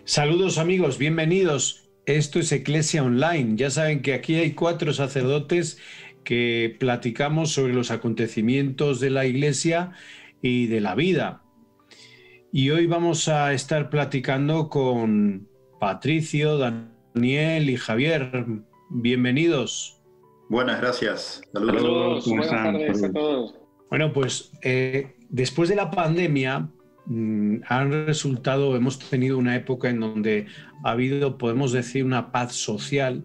Saludos amigos, bienvenidos. Esto es Eclesia Online. Ya saben que aquí hay 4 sacerdotes que platicamos sobre los acontecimientos de la Iglesia y de la vida. Y hoy vamos a estar platicando con Patricio, Daniel y Javier. Bienvenidos. Buenas, gracias. Saludos. Saludos, buenas tardes a todos. Bueno, pues después de la pandemia hemos tenido una época en donde ha habido, podemos decir, una paz social.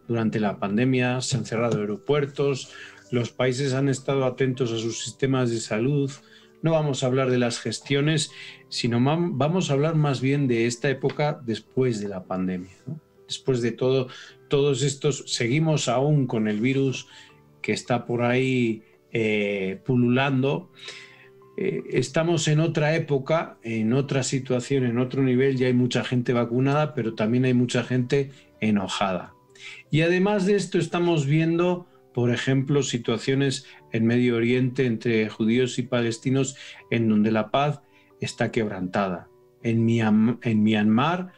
Durante la pandemia se han cerrado aeropuertos, los países han estado atentos a sus sistemas de salud. No vamos a hablar de las gestiones, sino vamos a hablar más bien de esta época después de la pandemia, ¿no? Después de todos estos, seguimos aún con el virus que está por ahí pululando. Estamos en otra época, en otra situación, en otro nivel. Ya hay mucha gente vacunada, pero también hay mucha gente enojada. Y además de esto estamos viendo, por ejemplo, situaciones en Medio Oriente entre judíos y palestinos en donde la paz está quebrantada. En Myanmar,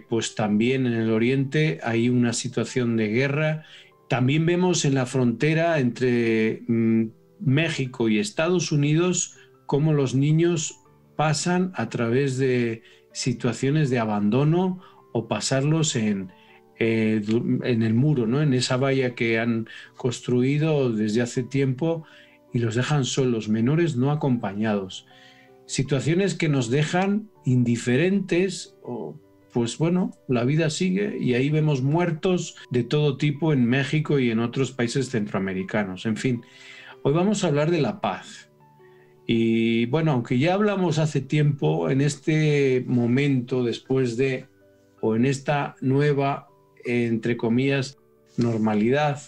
pues también en el Oriente hay una situación de guerra. También vemos en la frontera entre México y Estados Unidos cómo los niños pasan a través de situaciones de abandono o pasarlos en el muro, ¿no? En esa valla que han construido desde hace tiempo, y los dejan solos, menores no acompañados. Situaciones que nos dejan indiferentes o pues bueno, la vida sigue y ahí vemos muertos de todo tipo en México y en otros países centroamericanos. En fin, hoy vamos a hablar de la paz. Y bueno, aunque ya hablamos hace tiempo, en este momento, después de, o en esta nueva, entre comillas, normalidad,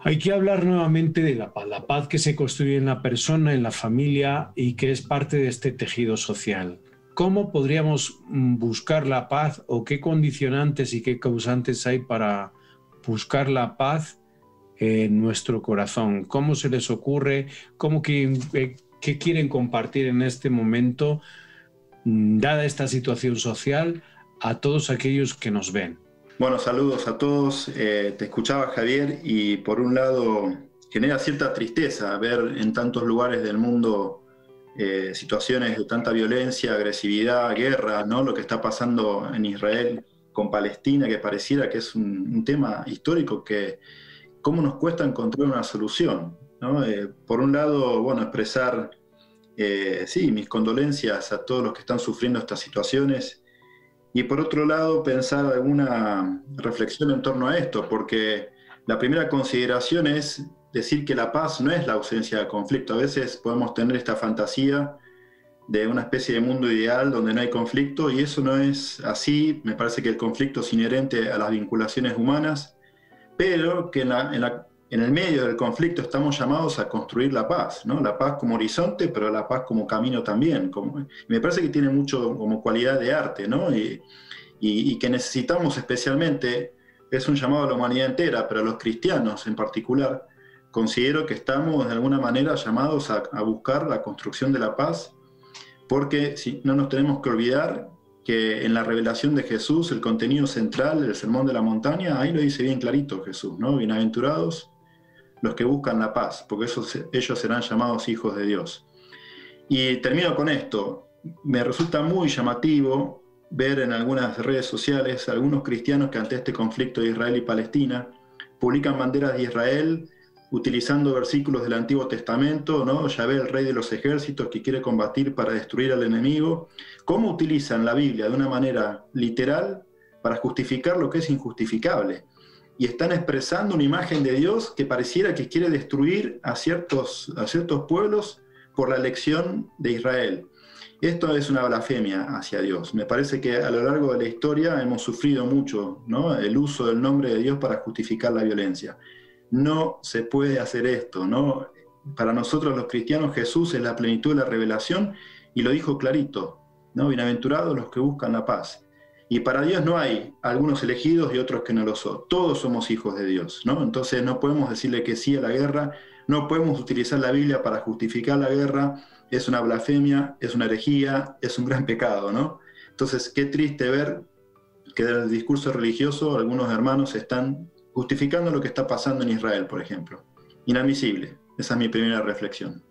hay que hablar nuevamente de la paz que se construye en la persona, en la familia y que es parte de este tejido social. ¿Cómo podríamos buscar la paz o qué condicionantes y qué causantes hay para buscar la paz en nuestro corazón? ¿Cómo se les ocurre? ¿Qué quieren compartir en este momento, dada esta situación social, a todos aquellos que nos ven? Bueno, saludos a todos. Te escuchaba, Javier, y por un lado genera cierta tristeza ver en tantos lugares del mundo situaciones de tanta violencia, agresividad, guerra, ¿no? Lo que está pasando en Israel con Palestina, que pareciera que es un tema histórico que cómo nos cuesta encontrar una solución, ¿no? Por un lado, bueno, expresar sí, mis condolencias a todos los que están sufriendo estas situaciones, y por otro lado pensar alguna reflexión en torno a esto, porque la primera consideración es decir que la paz no es la ausencia de conflicto. A veces podemos tener esta fantasía de una especie de mundo ideal donde no hay conflicto, y eso no es así. Me parece que el conflicto es inherente a las vinculaciones humanas, pero que en el medio del conflicto estamos llamados a construir la paz, ¿no? La paz como horizonte, pero la paz como camino también. Me parece que tiene mucho como cualidad de arte, ¿no? Y que necesitamos especialmente, es un llamado a la humanidad entera, pero a los cristianos en particular, considero que estamos de alguna manera llamados a buscar la construcción de la paz, porque no nos tenemos que olvidar que en la revelación de Jesús, el contenido central del Sermón de la Montaña, ahí lo dice bien clarito Jesús, ¿no? Bienaventurados los que buscan la paz, porque ellos serán llamados hijos de Dios. Y termino con esto. Me resulta muy llamativo ver en algunas redes sociales algunos cristianos que ante este conflicto de Israel y Palestina publican banderas de Israel utilizando versículos del Antiguo Testamento, ¿no? Yahvé, el rey de los ejércitos que quiere combatir para destruir al enemigo. ¿Cómo utilizan la Biblia de una manera literal para justificar lo que es injustificable? Y están expresando una imagen de Dios que pareciera que quiere destruir a ciertos pueblos por la elección de Israel. Esto es una blasfemia hacia Dios. Me parece que a lo largo de la historia hemos sufrido mucho, ¿no? El uso del nombre de Dios para justificar la violencia. No se puede hacer esto, ¿no? Para nosotros los cristianos Jesús es la plenitud de la revelación y lo dijo clarito, ¿no? Bienaventurados los que buscan la paz. Y para Dios no hay algunos elegidos y otros que no lo son. Todos somos hijos de Dios, ¿no? Entonces no podemos decirle que sí a la guerra, no podemos utilizar la Biblia para justificar la guerra. Es una blasfemia, es una herejía, es un gran pecado, ¿no? Entonces, qué triste ver que del discurso religioso algunos hermanos están justificando lo que está pasando en Israel, por ejemplo. Inadmisible. Esa es mi primera reflexión.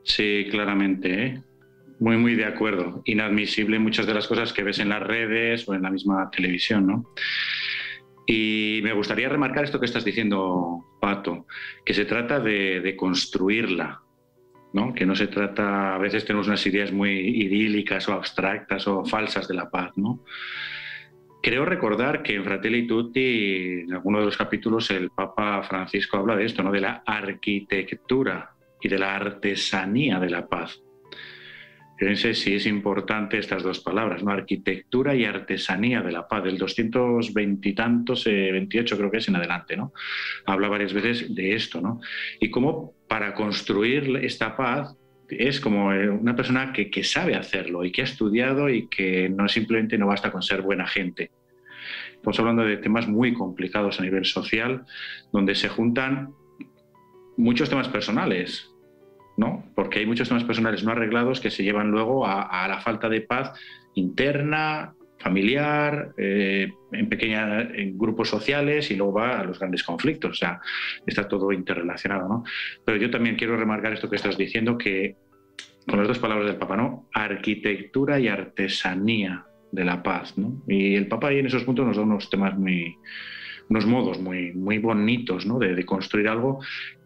Sí, claramente, ¿eh? Muy, muy de acuerdo. Inadmisible muchas de las cosas que ves en las redes o en la misma televisión, ¿no? Y me gustaría remarcar esto que estás diciendo, Pato, que se trata de construirla, ¿no? Que no se trata, a veces tenemos unas ideas muy idílicas o abstractas o falsas de la paz, ¿no? Creo recordar que en Fratelli Tutti, en alguno de los capítulos, el Papa Francisco habla de esto, ¿no? De la arquitectura y de la artesanía de la paz. Fíjense si es importante estas dos palabras, ¿no? Arquitectura y artesanía de la paz, del 220 y tantos, 28 creo que es en adelante, ¿no? Habla varias veces de esto, ¿no? Y cómo para construir esta paz es como una persona que sabe hacerlo y que ha estudiado y que no simplemente no basta con ser buena gente. Estamos hablando de temas muy complicados a nivel social, donde se juntan muchos temas personales, ¿no? Porque hay muchos temas personales no arreglados que se llevan luego a la falta de paz interna, familiar, en grupos sociales y luego va a los grandes conflictos. O sea, está todo interrelacionado, ¿no? Pero yo también quiero remarcar esto que estás diciendo, que con las dos palabras del Papa, ¿no? Arquitectura y artesanía de la paz, ¿no? Y el Papa ahí en esos puntos nos da unos temas unos modos muy, muy bonitos, ¿no? De construir algo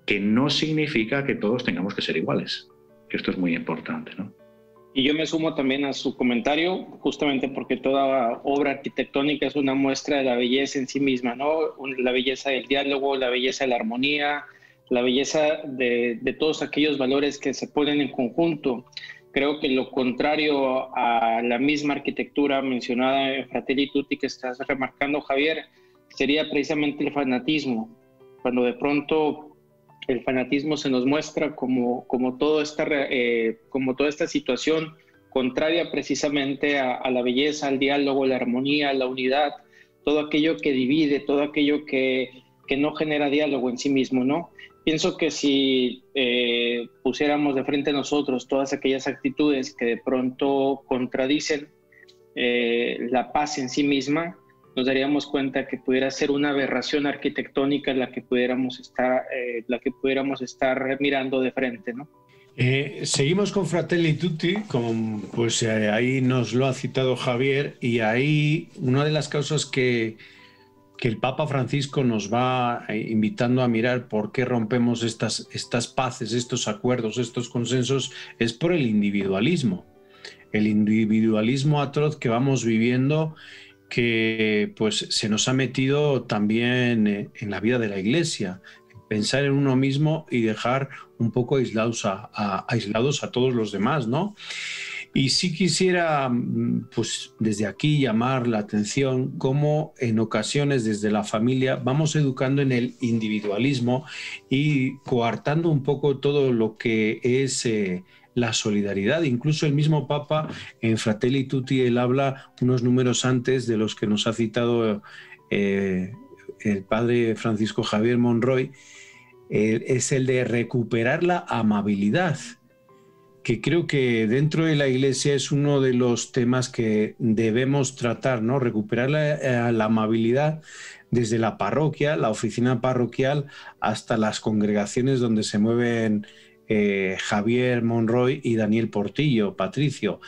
que no significa que todos tengamos que ser iguales, que esto es muy importante, ¿no? Y yo me sumo también a su comentario, justamente porque toda obra arquitectónica es una muestra de la belleza en sí misma, ¿no? La belleza del diálogo, la belleza de la armonía, la belleza de todos aquellos valores que se ponen en conjunto. Creo que lo contrario a la misma arquitectura mencionada en Fratelli Tutti que estás remarcando, Javier, sería precisamente el fanatismo, cuando de pronto el fanatismo se nos muestra como toda esta situación contraria precisamente a la belleza, al diálogo, la armonía, la unidad, todo aquello que divide, todo aquello que no genera diálogo en sí mismo, ¿no? Pienso que si pusiéramos de frente a nosotros todas aquellas actitudes que de pronto contradicen la paz en sí misma, nos daríamos cuenta que pudiera ser una aberración arquitectónica la que pudiéramos estar mirando de frente, ¿no? Seguimos con Fratelli Tutti, pues ahí nos lo ha citado Javier, y ahí una de las causas que el Papa Francisco nos va invitando a mirar por qué rompemos estas paces, estos acuerdos, estos consensos, es por el individualismo atroz que vamos viviendo, que pues se nos ha metido también en la vida de la Iglesia, pensar en uno mismo y dejar un poco aislados a todos los demás, ¿no? Y sí quisiera, pues desde aquí llamar la atención cómo en ocasiones desde la familia vamos educando en el individualismo y coartando un poco todo lo que es la solidaridad. Incluso el mismo Papa en Fratelli Tutti, él habla unos números antes de los que nos ha citado el padre Francisco Javier Monroy, es el de recuperar la amabilidad, que creo que dentro de la Iglesia es uno de los temas que debemos tratar, ¿no? Recuperar la amabilidad desde la parroquia, la oficina parroquial, hasta las congregaciones donde se mueven Javier Monroy y Daniel Portillo. Patricio,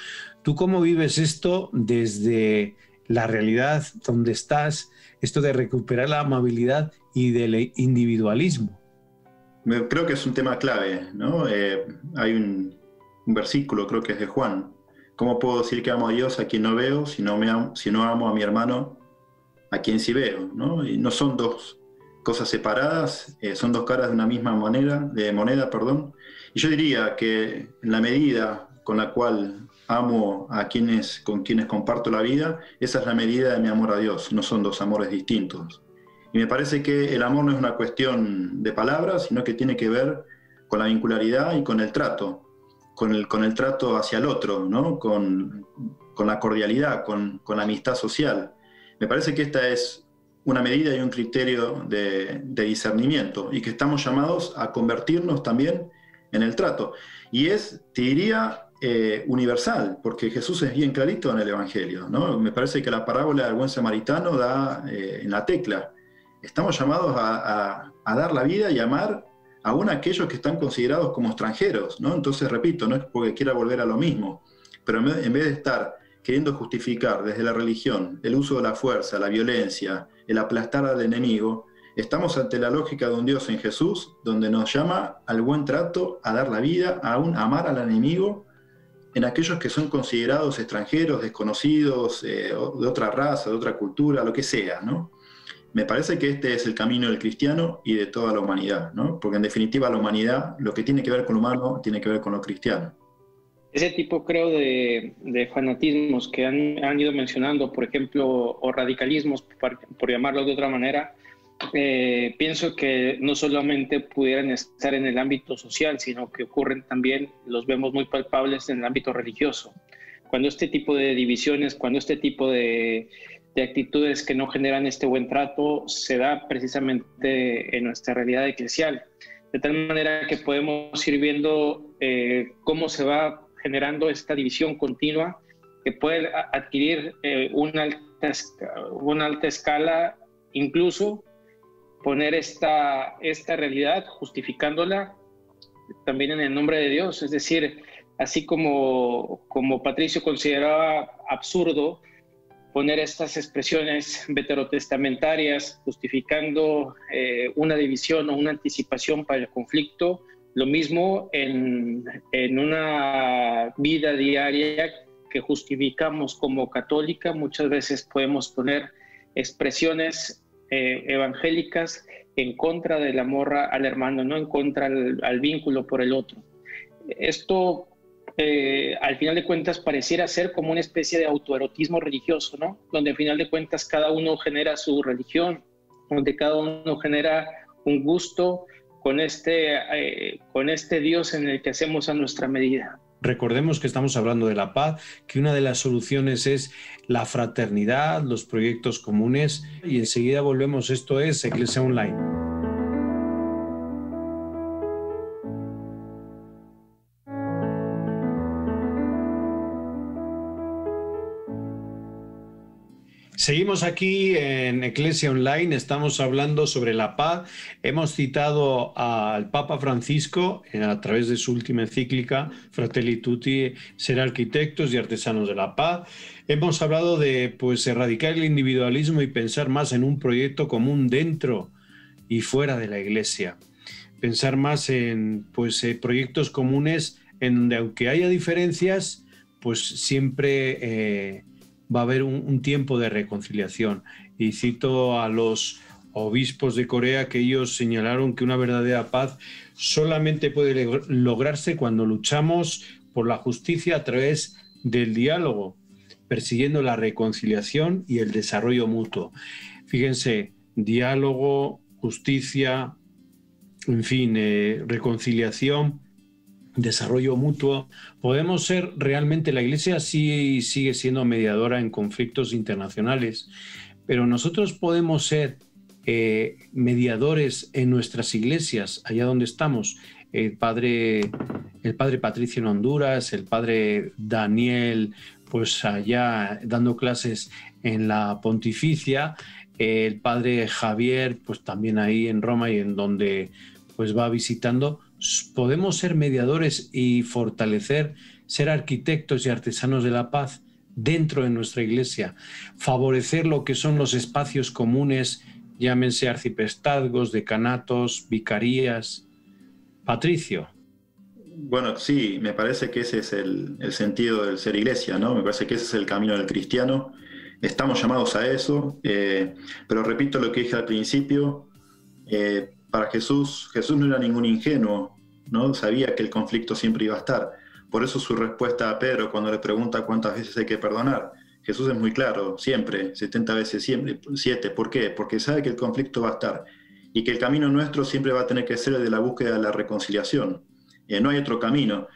¿tú cómo vives esto desde la realidad donde estás, esto de recuperar la amabilidad y del individualismo? Creo que es un tema clave, ¿no? Hay un versículo, creo que es de Juan. ¿Cómo puedo decir que amo a Dios a quien no veo si no amo a mi hermano a quien sí veo, ¿no? Y no son dos cosas separadas, son dos caras de una misma moneda. Y yo diría que en la medida con la cual amo con quienes comparto la vida, esa es la medida de mi amor a Dios, no son dos amores distintos. Y me parece que el amor no es una cuestión de palabras, sino que tiene que ver con la vincularidad y con el trato, con el trato hacia el otro, ¿no? Con la cordialidad, con la amistad social. Me parece que esta es una medida y un criterio de discernimiento, y que estamos llamados a convertirnos también en el trato. Y te diría, universal, porque Jesús es bien clarito en el Evangelio, ¿no? Me parece que la parábola del buen samaritano da en la tecla. Estamos llamados a dar la vida y amar aún a aquellos que están considerados como extranjeros, ¿no? Entonces, repito, no es porque quiera volver a lo mismo, pero en vez de estar queriendo justificar desde la religión el uso de la fuerza, la violencia, el aplastar al enemigo, estamos ante la lógica de un Dios en Jesús, donde nos llama al buen trato, a dar la vida, a amar al enemigo, en aquellos que son considerados extranjeros, desconocidos, de otra raza, de otra cultura, lo que sea, ¿no? Me parece que este es el camino del cristiano y de toda la humanidad, ¿no? Porque en definitiva la humanidad, lo que tiene que ver con lo humano, tiene que ver con lo cristiano. Ese tipo, creo, de fanatismos que han ido mencionando, por ejemplo, o radicalismos, por llamarlo de otra manera, pienso que no solamente pudieran estar en el ámbito social, sino que ocurren también, los vemos muy palpables en el ámbito religioso. Cuando este tipo de divisiones, cuando este tipo de actitudes que no generan este buen trato se da precisamente en nuestra realidad eclesial. De tal manera que podemos ir viendo cómo se va generando esta división continua que puede adquirir una alta escala, incluso poner esta realidad, justificándola también en el nombre de Dios. Es decir, así como Patricio consideraba absurdo poner estas expresiones veterotestamentarias justificando una división o una anticipación para el conflicto, lo mismo en una vida diaria que justificamos como católica, muchas veces podemos poner expresiones evangélicas en contra del amor al hermano, no en contra al vínculo por el otro. Esto, al final de cuentas, pareciera ser como una especie de autoerotismo religioso, ¿no? Donde al final de cuentas cada uno genera su religión, donde cada uno genera un gusto con este Dios en el que hacemos a nuestra medida. Recordemos que estamos hablando de la paz, que una de las soluciones es la fraternidad, los proyectos comunes, y enseguida volvemos. Esto es Iglesia Online. Seguimos aquí en Iglesia Online, estamos hablando sobre la paz. Hemos citado al Papa Francisco a través de su última encíclica, Fratelli Tutti, ser arquitectos y artesanos de la paz. Hemos hablado de erradicar el individualismo y pensar más en un proyecto común dentro y fuera de la Iglesia. Pensar más en proyectos comunes en donde, aunque haya diferencias, pues siempre va a haber un tiempo de reconciliación. Y cito a los obispos de Corea, que ellos señalaron que una verdadera paz solamente puede lograrse cuando luchamos por la justicia a través del diálogo, persiguiendo la reconciliación y el desarrollo mutuo. Fíjense, diálogo, justicia, en fin, reconciliación, desarrollo mutuo. Podemos ser realmente, la Iglesia sí sigue siendo mediadora en conflictos internacionales, pero nosotros podemos ser mediadores en nuestras iglesias, allá donde estamos. El padre Patricio en Honduras, el padre Daniel, pues allá dando clases en la Pontificia, el padre Javier, pues también ahí en Roma y en donde pues va visitando. Podemos ser mediadores y fortalecer, ser arquitectos y artesanos de la paz dentro de nuestra iglesia, favorecer lo que son los espacios comunes, llámense arciprestazgos, decanatos, vicarías. Patricio. Bueno, sí, me parece que ese es el sentido del ser iglesia, ¿no? Me parece que ese es el camino del cristiano. Estamos llamados a eso, pero repito lo que dije al principio. Para Jesús no era ningún ingenuo, ¿no? Sabía que el conflicto siempre iba a estar. Por eso su respuesta a Pedro cuando le pregunta cuántas veces hay que perdonar, Jesús es muy claro, siempre, 70 veces 7. ¿Por qué? Porque sabe que el conflicto va a estar y que el camino nuestro siempre va a tener que ser el de la búsqueda de la reconciliación. No hay otro camino.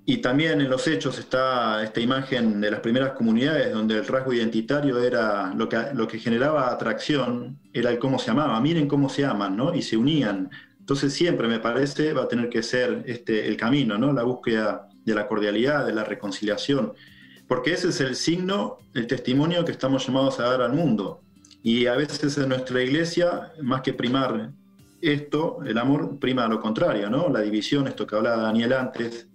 Y también en los Hechos está esta imagen de las primeras comunidades donde el rasgo identitario era lo que generaba atracción, era el cómo se amaba. Miren cómo se aman, ¿no? Y se unían. Entonces siempre, me parece, va a tener que ser el camino, ¿no? La búsqueda de la cordialidad, de la reconciliación, porque ese es el signo, el testimonio que estamos llamados a dar al mundo. Y a veces en nuestra iglesia, más que primar esto, el amor prima lo contrario, ¿no? La división, esto que hablaba Daniel antes.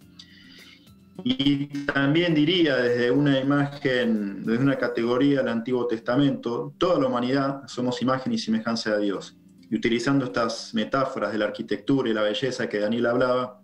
Y también diría desde una imagen, desde una categoría del Antiguo Testamento, toda la humanidad somos imagen y semejanza de Dios. Y utilizando estas metáforas de la arquitectura y la belleza que Daniel hablaba,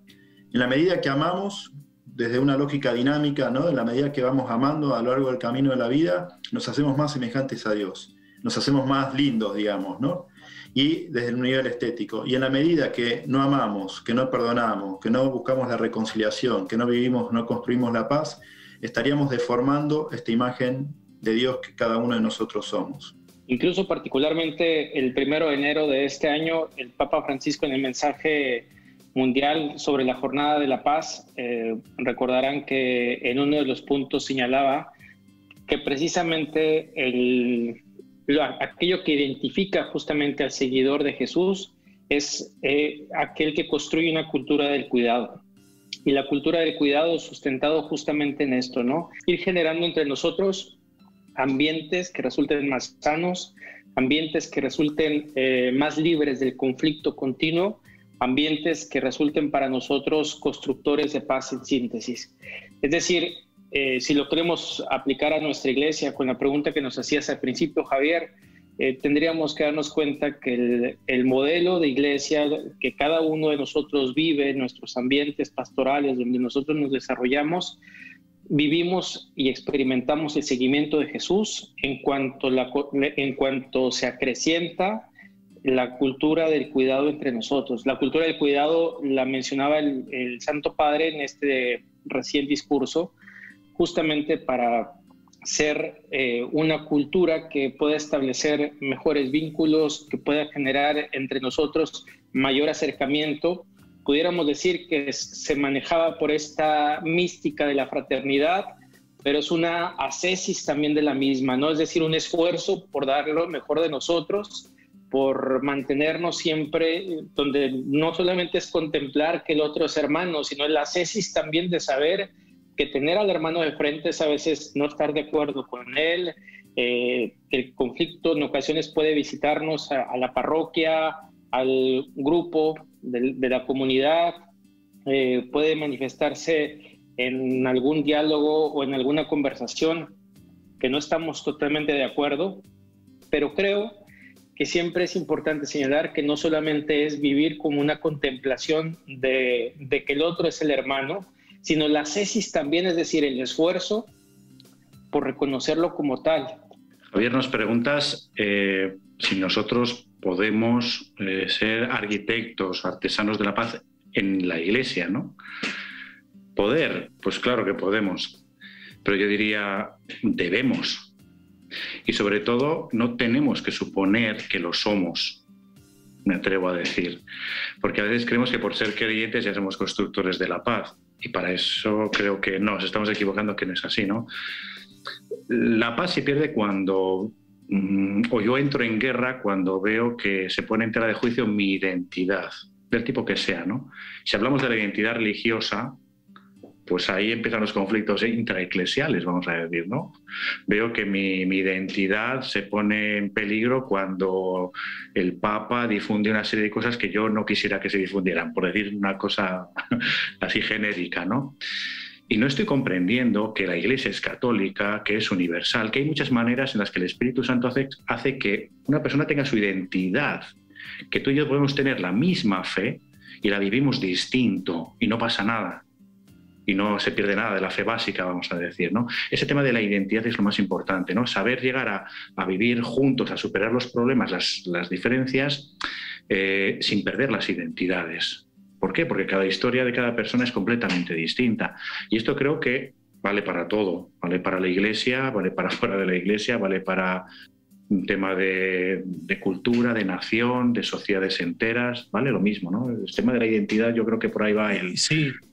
en la medida que amamos, desde una lógica dinámica, ¿no? En la medida que vamos amando a lo largo del camino de la vida, nos hacemos más semejantes a Dios, nos hacemos más lindos, digamos, ¿no? Y desde el nivel estético. Y en la medida que no amamos, que no perdonamos, que no buscamos la reconciliación, que no vivimos, no construimos la paz, estaríamos deformando esta imagen de Dios que cada uno de nosotros somos. Incluso particularmente el 1 de enero de este año, el Papa Francisco en el mensaje mundial sobre la Jornada de la Paz, recordarán que en uno de los puntos señalaba que precisamente aquello que identifica justamente al seguidor de Jesús es aquel que construye una cultura del cuidado. Y la cultura del cuidado sustentado justamente en esto, ¿no? Ir generando entre nosotros ambientes que resulten más sanos, ambientes que resulten más libres del conflicto continuo, ambientes que resulten para nosotros constructores de paz en síntesis. Es decir, si lo queremos aplicar a nuestra iglesia, con la pregunta que nos hacías al principio, Javier, tendríamos que darnos cuenta que el modelo de iglesia que cada uno de nosotros vive, nuestros ambientes pastorales donde nosotros nos desarrollamos, vivimos y experimentamos el seguimiento de Jesús en cuanto se acrecienta la cultura del cuidado entre nosotros. La cultura del cuidado la mencionaba el Santo Padre en este recién discurso, justamente para ser una cultura que pueda establecer mejores vínculos, que pueda generar entre nosotros mayor acercamiento. Pudiéramos decir que se manejaba por esta mística de la fraternidad, pero es una ascesis también de la misma, ¿no? Es decir, un esfuerzo por dar lo mejor de nosotros, por mantenernos siempre donde no solamente es contemplar que el otro es hermano, sino el ascesis también de saber que tener al hermano de frente es a veces no estar de acuerdo con él, el conflicto en ocasiones puede visitarnos a la parroquia, al grupo de la comunidad, puede manifestarse en algún diálogo o en alguna conversación que no estamos totalmente de acuerdo, pero creo que siempre es importante señalar que no solamente es vivir como una contemplación de que el otro es el hermano, sino la ascesis también, es decir, el esfuerzo por reconocerlo como tal. Javier, nos preguntas si nosotros podemos ser arquitectos, artesanos de la paz en la iglesia, ¿no? Poder, pues claro que podemos, pero yo diría debemos. Y sobre todo no tenemos que suponer que lo somos, me atrevo a decir, porque a veces creemos que por ser creyentes ya somos constructores de la paz, y para eso creo que nos estamos equivocando, que no es así, ¿no? La paz se pierde cuando, o yo entro en guerra cuando veo que se pone en tela de juicio mi identidad, del tipo que sea, ¿no? Si hablamos de la identidad religiosa, pues ahí empiezan los conflictos intraeclesiales, vamos a decir, ¿no? Veo que mi identidad se pone en peligro cuando el Papa difunde una serie de cosas que yo no quisiera que se difundieran, por decir una cosa así genérica, ¿no? Y no estoy comprendiendo que la Iglesia es católica, que es universal, que hay muchas maneras en las que el Espíritu Santo hace que una persona tenga su identidad, que tú y yo podemos tener la misma fe y la vivimos distinto y no pasa nada. Y no se pierde nada de la fe básica, vamos a decir, ¿no? Ese tema de la identidad es lo más importante, ¿no? Saber llegar a vivir juntos, a superar los problemas, las diferencias, sin perder las identidades. ¿Por qué? Porque cada historia de cada persona es completamente distinta. Y esto creo que vale para todo. Vale para la iglesia, vale para fuera de la iglesia, vale para un tema de cultura, de nación, de sociedades enteras, vale lo mismo, ¿no? El tema de la identidad yo creo que por ahí va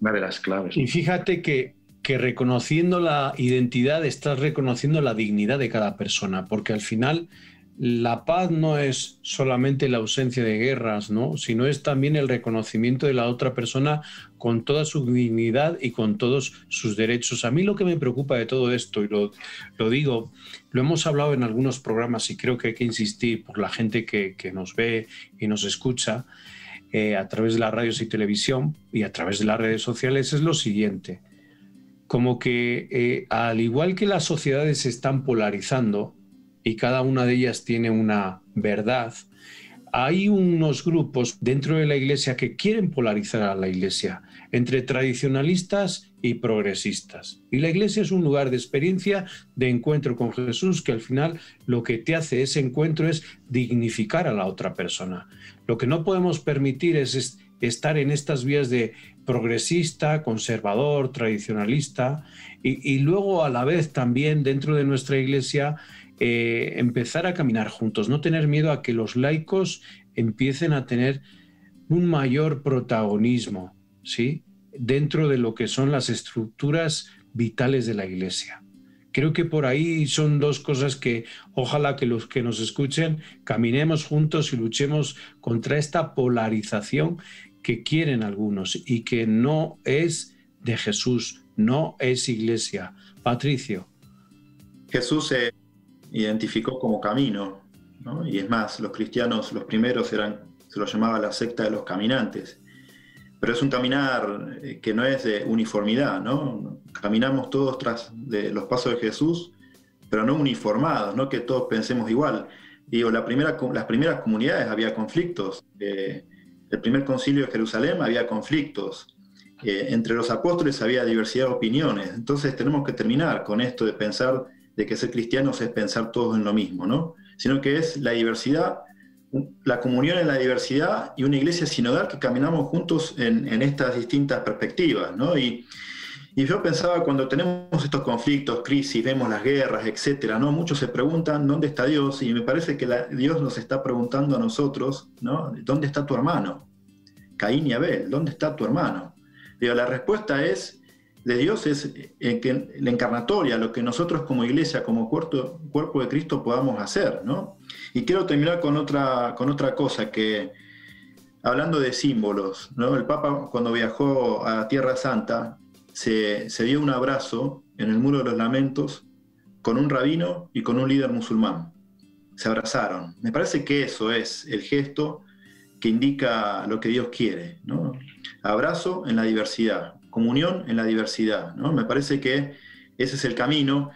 una de las claves, ¿no? Y fíjate que reconociendo la identidad estás reconociendo la dignidad de cada persona, porque al final la paz no es solamente la ausencia de guerras, ¿no? Sino es también el reconocimiento de la otra persona con toda su dignidad y con todos sus derechos. A mí lo que me preocupa de todo esto, y lo digo, lo hemos hablado en algunos programas y creo que hay que insistir por la gente que nos ve y nos escucha a través de las radios y televisión y a través de las redes sociales, es lo siguiente. Como que al igual que las sociedades se están polarizando, y cada una de ellas tiene una verdad, hay unos grupos dentro de la Iglesia que quieren polarizar a la Iglesia entre tradicionalistas y progresistas. Y la Iglesia es un lugar de experiencia, de encuentro con Jesús, que al final lo que te hace ese encuentro es dignificar a la otra persona. Lo que no podemos permitir es estar en estas vías de progresista, conservador, tradicionalista, y luego a la vez también dentro de nuestra Iglesia empezar a caminar juntos, no tener miedo a que los laicos empiecen a tener un mayor protagonismo, ¿sí?, dentro de lo que son las estructuras vitales de la Iglesia. Creo que por ahí son dos cosas que ojalá que los que nos escuchen caminemos juntos y luchemos contra esta polarización que quieren algunos y que no es de Jesús, no es Iglesia. Patricio. Jesús se identificó como camino, ¿no? Y es más, los cristianos, los primeros se los llamaba la secta de los caminantes. Pero es un caminar que no es de uniformidad, ¿no? Caminamos todos tras de los pasos de Jesús, pero no uniformados, no que todos pensemos igual. Digo, las primeras comunidades había conflictos. El primer concilio de Jerusalén había conflictos. Entre los apóstoles había diversidad de opiniones. Entonces tenemos que terminar con esto de pensar de que ser cristianos es pensar todos en lo mismo, ¿no? Sino que es la diversidad, la comunión en la diversidad y una iglesia sinodal que caminamos juntos en estas distintas perspectivas, ¿no? Y yo pensaba, cuando tenemos estos conflictos, crisis, vemos las guerras, etcétera, ¿no? Muchos se preguntan ¿dónde está Dios? Y me parece que Dios nos está preguntando a nosotros, ¿no? ¿Dónde está tu hermano? Caín y Abel, ¿dónde está tu hermano? Digo, la respuesta de Dios es que la encarnatoria, lo que nosotros como iglesia, como cuerpo de Cristo podamos hacer, ¿no? Y quiero terminar con otra cosa, que hablando de símbolos, ¿no? El Papa, cuando viajó a Tierra Santa, se dio un abrazo en el Muro de los Lamentos con un rabino y con un líder musulmán. Se abrazaron. Me parece que eso es el gesto que indica lo que Dios quiere, ¿no? Abrazo en la diversidad, comunión en la diversidad, ¿no? Me parece que ese es el camino,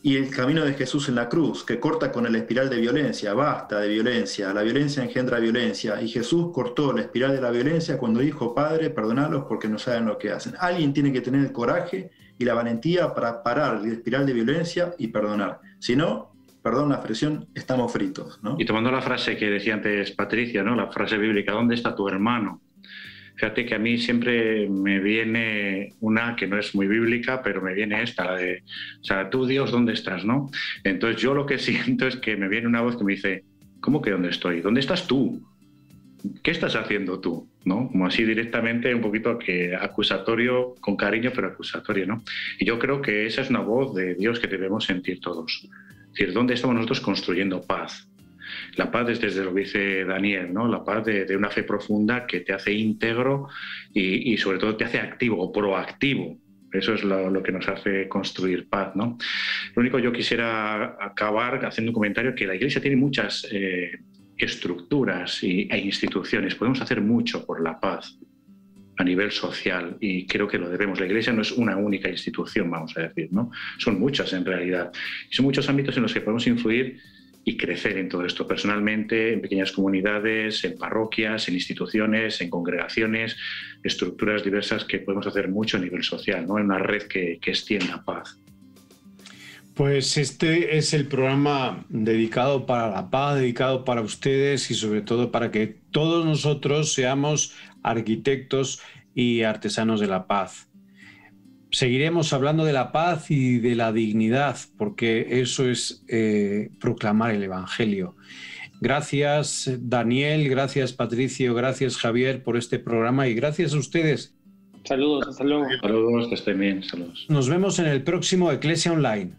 y el camino de Jesús en la cruz, que corta con la espiral de violencia. Basta de violencia, la violencia engendra violencia, y Jesús cortó la espiral de la violencia cuando dijo: Padre, perdonalos porque no saben lo que hacen. Alguien tiene que tener el coraje y la valentía para parar la espiral de violencia y perdonar. Si no, perdón la expresión, estamos fritos, ¿no? Y tomando la frase que decía antes Patricia, ¿no? La frase bíblica, ¿dónde está tu hermano? Fíjate que a mí siempre me viene una que no es muy bíblica, pero me viene esta, la de, o sea, tú Dios, ¿dónde estás, no? Entonces yo lo que siento es que me viene una voz que me dice, ¿cómo que dónde estoy? ¿Dónde estás tú? ¿Qué estás haciendo tú? ¿No? Como así directamente, un poquito que acusatorio, con cariño, pero acusatorio, ¿no? Y yo creo que esa es una voz de Dios que debemos sentir todos. Es decir, ¿dónde estamos nosotros construyendo paz? La paz es desde lo que dice Daniel, ¿no? La paz de una fe profunda que te hace íntegro y sobre todo te hace activo o proactivo. Eso es lo que nos hace construir paz, ¿no? Lo único, yo quisiera acabar haciendo un comentario, que la Iglesia tiene muchas estructuras e instituciones. Podemos hacer mucho por la paz a nivel social, y creo que lo debemos. La Iglesia no es una única institución, vamos a decir, ¿no? Son muchas en realidad. Y son muchos ámbitos en los que podemos influir y crecer en todo esto, personalmente, en pequeñas comunidades, en parroquias, en instituciones, en congregaciones, estructuras diversas, que podemos hacer mucho a nivel social, ¿no? En una red que extienda paz. Pues este es el programa dedicado para la paz, dedicado para ustedes y sobre todo para que todos nosotros seamos arquitectos y artesanos de la paz. Seguiremos hablando de la paz y de la dignidad, porque eso es proclamar el Evangelio. Gracias, Daniel, gracias, Patricio, gracias, Javier, por este programa, y gracias a ustedes. Saludos, hasta luego. Saludos, que estén bien, saludos. Nos vemos en el próximo Eclesia Online.